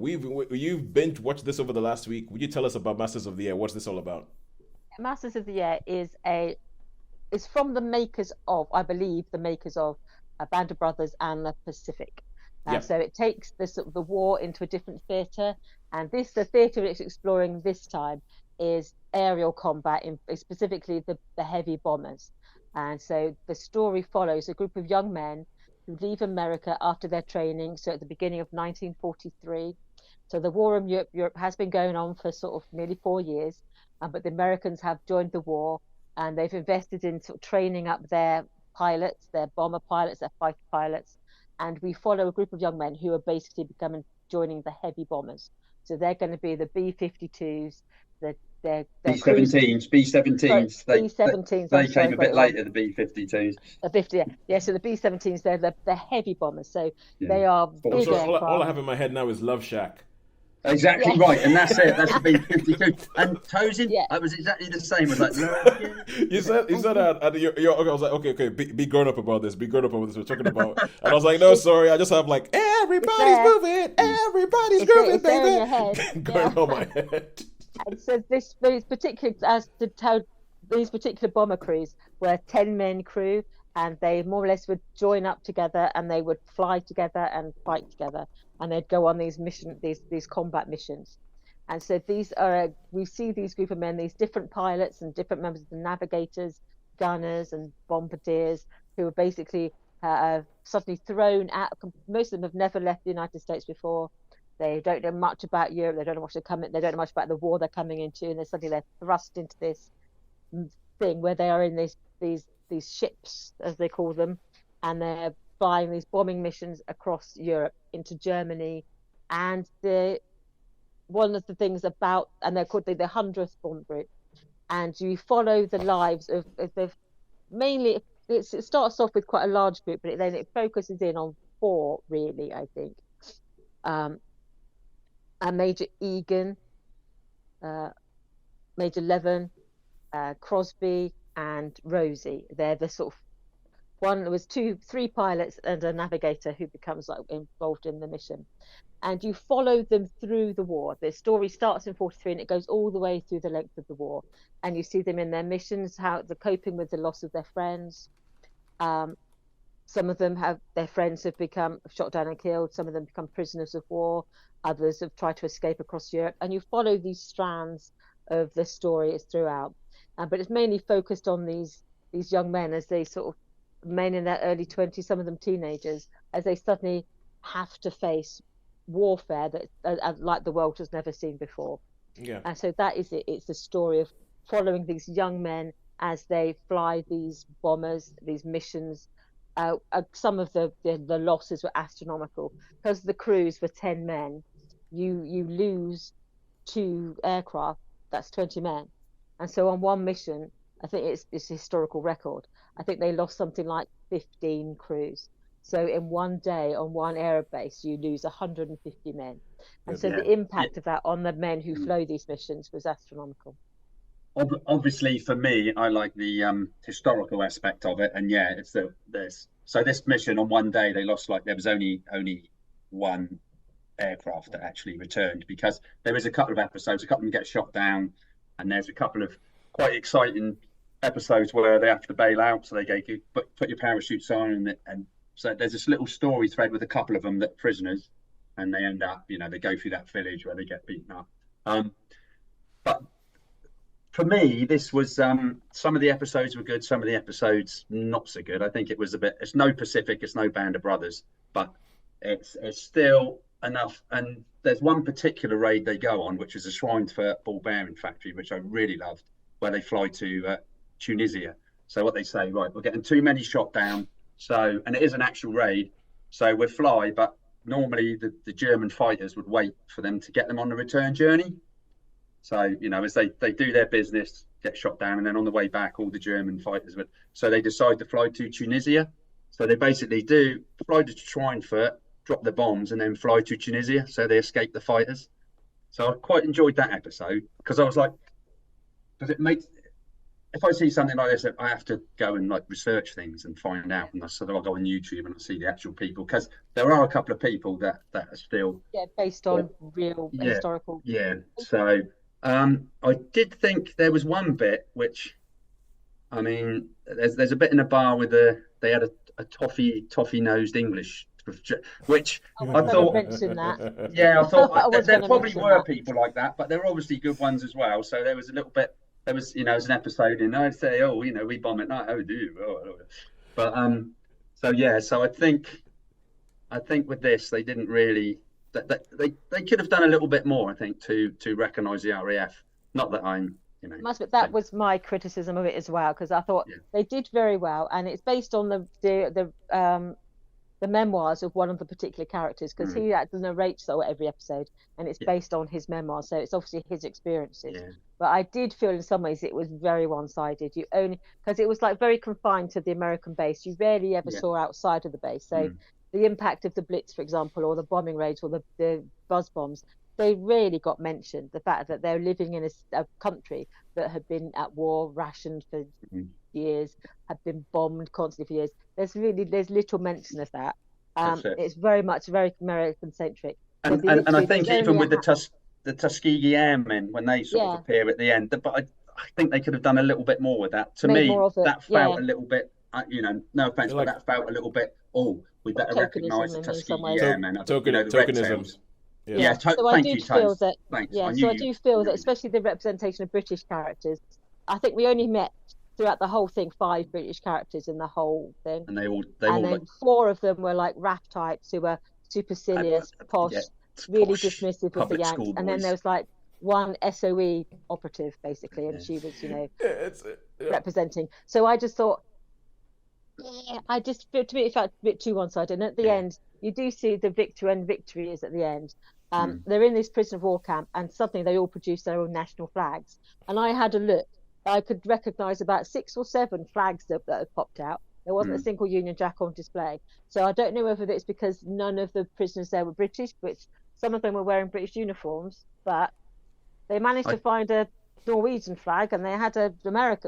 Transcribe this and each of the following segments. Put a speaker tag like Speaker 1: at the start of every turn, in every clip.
Speaker 1: You've binge watched this over the last week. Would you tell us about Masters of the Air? What's this all about?
Speaker 2: Masters of the Air is from the makers of, I believe, the makers of Band of Brothers and the Pacific.
Speaker 1: Yeah.
Speaker 2: So it takes the war into a different theatre, and the theatre it's exploring this time is aerial combat, specifically the heavy bombers. And so the story follows a group of young men who leave America after their training. So at the beginning of 1943, so the war in Europe has been going on for sort of nearly 4 years, but the Americans have joined the war, and they've invested in sort of training up their pilots, their bomber pilots, their fighter pilots, and we follow a group of young men who are basically becoming joining the heavy bombers. So they're going to be the B-52s, their cruise,
Speaker 3: B-17s, B-17s.
Speaker 2: B-17s.
Speaker 3: They came a bit later, the B-52s.
Speaker 2: The 50, yeah. So the B-17s, they're the heavy bombers. So
Speaker 3: Yeah.
Speaker 2: they are big
Speaker 1: So
Speaker 2: aircraft.
Speaker 1: all I have in my head now is Love Shack.
Speaker 3: Exactly
Speaker 2: Yeah.
Speaker 3: right, and that's it. That's the B-52. And Tosin,
Speaker 2: Yeah.
Speaker 3: I was exactly the same. I was like,
Speaker 1: You said I was like, okay, be grown up about this. Be grown up about this. We're talking about, and I was like, no, sorry. I just have like everybody's
Speaker 2: there.
Speaker 1: moving, everybody's grooving,
Speaker 2: It's there in your
Speaker 1: baby,
Speaker 2: head.
Speaker 1: going
Speaker 2: Yeah.
Speaker 1: on my head.
Speaker 2: And so these particular, as to tell, these particular bomber crews were 10-men crew, and they more or less would join up together, and they would fly together and fight together, and they'd go on these combat missions. And so we see these group of men, these different pilots and different members of the navigators, gunners, and bombardiers, who are basically suddenly thrown out. Most of them have never left the United States before. They don't know much about Europe. They don't know much They don't know much about the war they're coming into, and they're thrust into this thing where they are in these ships, as they call them, and they're flying these bombing missions across Europe into Germany. And one of the things about, and they're called the 100th Bomb Group, and you follow the lives of the mainly. It starts off with quite a large group, but then it focuses in on four, really, I think. Major Egan, Major Levin, Crosby, and Rosie. They're the sort of one. There was three pilots and a navigator who becomes like involved in the mission, and you follow them through the war. The story starts in 43 and it goes all the way through the length of the war, and you see them in their missions, how they're coping with the loss of their friends. Some of them their friends have become shot down and killed. Some of them become prisoners of war. Others have tried to escape across Europe, and you follow these strands of the story throughout. But it's mainly focused on these young men as they sort of men in their early 20s, some of them teenagers, as they suddenly have to face warfare that like the world has never seen before.
Speaker 1: Yeah.
Speaker 2: And so that is it. It's the story of following these young men as they fly these bombers, these missions. Some of the losses were astronomical because the crews were 10 men. You lose 2 aircraft, that's 20 men. And so on one mission, I think it's a historical record. I think they lost something like 15 crews. So in one day on one air base, you lose 150 men. And so the impact of that on the men who flow these missions was astronomical.
Speaker 3: Obviously, for me, I like the historical aspect of it, and it's this mission on one day they lost, like there was only one aircraft that actually returned, because there was a couple of episodes, a couple of them get shot down, and there's a couple of quite exciting episodes where they have to bail out, so they go put your parachutes on, and so there's this little story thread with a couple of them that are prisoners, and they end up, they go through that village where they get beaten up. But for me, this was some of the episodes were good, some of the episodes not so good. I think it was it's no Pacific, it's no Band of Brothers, but it's still enough. And there's one particular raid they go on, which is a Schweinfurt ball bearing factory, which I really loved, where they fly to Tunisia. So what they say, right, we're getting too many shot down. So, and it is an actual raid. So we'll fly, but normally the German fighters would wait for them to get them on the return journey. So, as they do their business, get shot down, and then on the way back, all the German fighters would. So they decide to fly to Tunisia. So they basically do fly to Schweinfurt, drop the bombs, and then fly to Tunisia. So they escape the fighters. So I quite enjoyed that episode, because I was like, does it make if I see something like this, I have to go and like research things and find out. And so I'll go on YouTube and I see the actual people, because there are a couple of people that are still
Speaker 2: based on real historical.
Speaker 3: Yeah. So I did think there was one bit which, I mean, there's a bit in a bar with they had a toffee nosed English, which I thought
Speaker 2: mention that.
Speaker 3: Yeah, I thought there probably were
Speaker 2: that.
Speaker 3: people like that, but there were obviously good ones as well. So there was a little bit. There was, as an episode, and I'd say, oh, we bomb at night. Oh, do you? Oh. But so yeah, so I think with this they didn't really. They could have done a little bit more, I think, to recognise the RAF. Not that I'm,
Speaker 2: that was my criticism of it as well, because I thought they did very well, and it's based on the memoirs of one of the particular characters, because he had to narrate every episode, and it's based on his memoirs, so it's obviously his experiences. But I did feel in some ways it was very one-sided. You only, because it was like very confined to the American base. You rarely ever saw outside of the base. So the impact of the Blitz, for example, or the bombing raids, or the buzz bombs, they really got mentioned. The fact that they're living in a country that had been at war, rationed for years, had been bombed constantly for years. There's little mention of that. It's very American centric.
Speaker 3: And I think even with the Tuskegee Airmen, when they sort of appear at the end, but I think they could have done a little bit more with that. To me, that felt a little bit, no offense, but that felt a little bit. Oh, we better recognise the Tuskegee Airmen.
Speaker 1: Tokenisms.
Speaker 3: So I do feel that.
Speaker 2: So I do feel that, especially the representation of British characters. I think we only met throughout the whole thing 5 British characters in the whole thing,
Speaker 3: and they all
Speaker 2: then 4 of them were like RAF types who were supercilious, posh, really dismissive of the Yanks, and then there was like one SOE operative basically, and she was representing. So I just thought, I just feel, to me it felt a bit too one-sided. And at the end, you do see the victory is at the end. They're in this prisoner of war camp, and suddenly they all produce their own national flags. And I had a look. I could recognise about 6 or 7 flags that had popped out. There wasn't a single Union Jack on display. So I don't know whether it's because none of the prisoners there were British, which some of them were wearing British uniforms, but they managed to find a Norwegian flag, and they had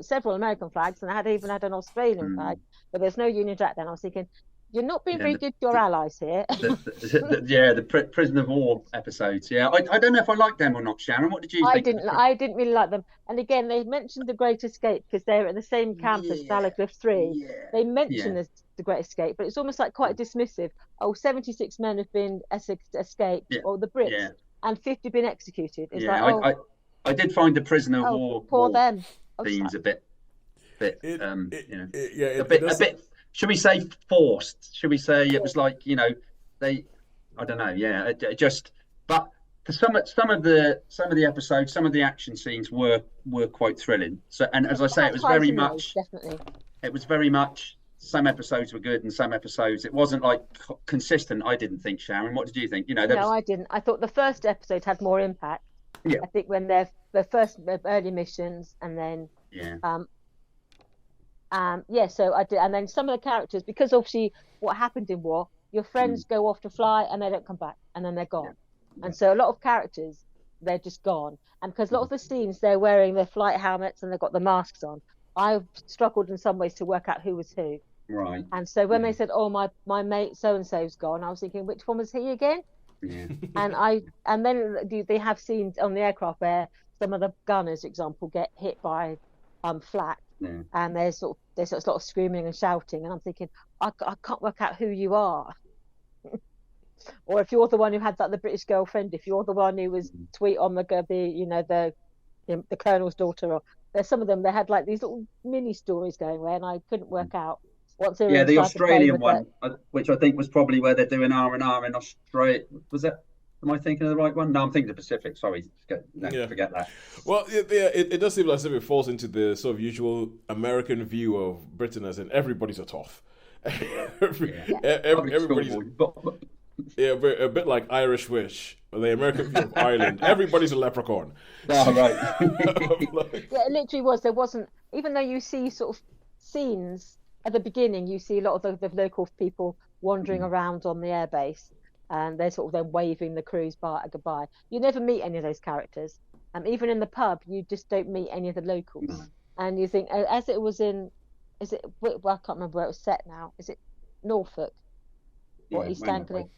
Speaker 2: several American flags, and they even had an Australian flag, but there's no Union Jack then. I was thinking, you're not being very good to your allies here.
Speaker 3: The prisoner of war episodes. Yeah, I don't know if I like them or not, Sharon. What did you think?
Speaker 2: I didn't really like them. And again, they mentioned the Great Escape because they're at the same camp as Balaglyph 3. They mentioned the Great Escape, but it's almost like quite dismissive. 76 men have been escaped, or the Brits, and 50 been executed. It's
Speaker 3: I did find the prisoner of war
Speaker 2: poor them
Speaker 3: themes a bit, a bit. Should we say forced? Should we say it was like, they, I don't know. Yeah, but for some of the episodes, some of the action scenes were quite thrilling. So, and as I say, it was very much,
Speaker 2: definitely.
Speaker 3: It was very much. Some episodes were good, and some episodes it wasn't like consistent. I didn't think, Sharon. What did you think?
Speaker 2: I didn't. I thought the first episode had more impact.
Speaker 3: Yeah.
Speaker 2: I think when they're the first early missions, and then so I did, and then some of the characters, because obviously what happened in war, your friends go off to fly and they don't come back, and then they're gone, and so a lot of characters, they're just gone, and because a lot of the scenes they're wearing their flight helmets and they've got the masks on, I've struggled in some ways to work out who was who.
Speaker 3: Right.
Speaker 2: And so when they said, "Oh, my mate so and so's gone," I was thinking, which one was he again?
Speaker 3: Yeah.
Speaker 2: and then they have scenes on the aircraft where some of the gunners, for example, get hit by flak. And there's sort of a lot of screaming and shouting, and I'm thinking, I can't work out who you are. Or if you're the one who had the British girlfriend, if you're the one who was sweet on the colonel's daughter, or there's some of them, they had like these little mini stories going where, and I couldn't work out what's
Speaker 3: the Australian one, which I think was probably where they're doing R&R in Australia. Was it? Am I thinking of the right one? No, I'm thinking the Pacific. Sorry, forget that.
Speaker 1: Well, it does seem as if it falls into the sort of usual American view of Britain as in everybody's a toff. Everybody's a bit like Irish Wish, or the American view of Ireland. Everybody's a leprechaun.
Speaker 3: Oh, right.
Speaker 2: It literally was. There wasn't, even though you see sort of scenes at the beginning, you see a lot of the local people wandering around on the airbase. And they're sort of then waving the crews goodbye. You never meet any of those characters. Even in the pub, you just don't meet any of the locals. and you think as it was in, is it? Well, I can't remember where it was set now. Is it Norfolk or
Speaker 3: Yeah,
Speaker 2: East
Speaker 3: round that way.
Speaker 2: Anglia?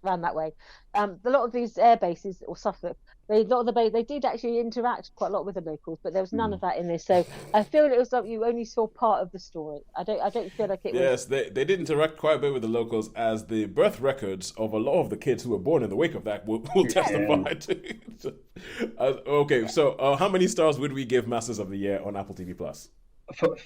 Speaker 2: Around that way. A lot of these air bases or Suffolk, a lot of the they did actually interact quite a lot with the locals, but there was none
Speaker 3: Mm.
Speaker 2: of that in this. So I feel it was like you only saw part of the story. I don't feel like it was.
Speaker 1: Yes, they did interact quite a bit with the locals, as the birth records of a lot of the kids who were born in the wake of that will testify to. Okay, so how many stars would we give Masters of the Year on Apple TV Plus?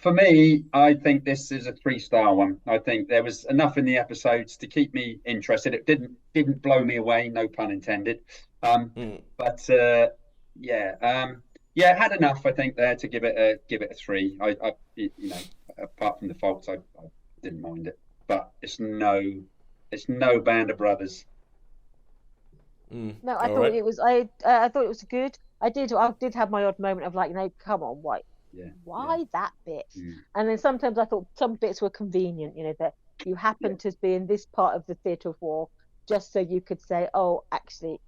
Speaker 3: For me, I think this is a 3-star one. I think there was enough in the episodes to keep me interested. It didn't blow me away, no pun intended.
Speaker 1: Mm.
Speaker 3: But yeah, it had enough, I think, there to give it a 3. You know, apart from the faults, I didn't mind it, but it's no Band of Brothers.
Speaker 1: Mm.
Speaker 2: No, I
Speaker 1: All
Speaker 2: thought
Speaker 1: right.
Speaker 2: it was. I thought it was good. I did have my odd moment of like, no, come on,
Speaker 3: Yeah,
Speaker 2: why that bit?
Speaker 3: yeah.
Speaker 2: And then sometimes I thought some bits were convenient, that you happen to be in this part of the theatre of war just so you could say, oh, actually,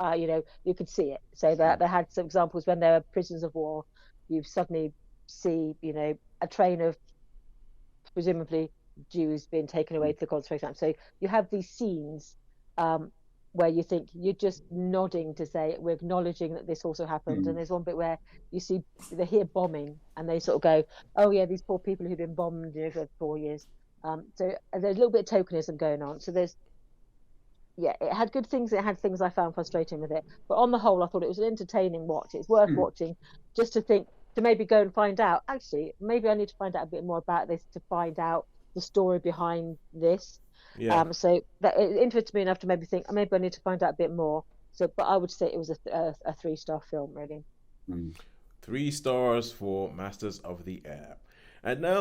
Speaker 2: you could see it. So that they had some examples when there were prisoners of war, you suddenly see, a train of presumably Jews being taken away to the concentration camp. So you have these scenes where you think you're just nodding to say we're acknowledging that this also happened. And there's one bit where you see they hear bombing and they sort of go, oh yeah, these poor people who've been bombed, for 4 years. So there's a little bit of tokenism going on. So it had good things. It had things I found frustrating with it, but on the whole, I thought it was an entertaining watch. It's worth watching just to maybe go and find out. Actually, maybe I need to find out a bit more about this to find out the story behind this.
Speaker 1: Yeah.
Speaker 2: So that it interested me enough to maybe think maybe I need to find out a bit more. So, but I would say it was a 3-star film, really.
Speaker 1: 3 stars for Masters of the Air. And now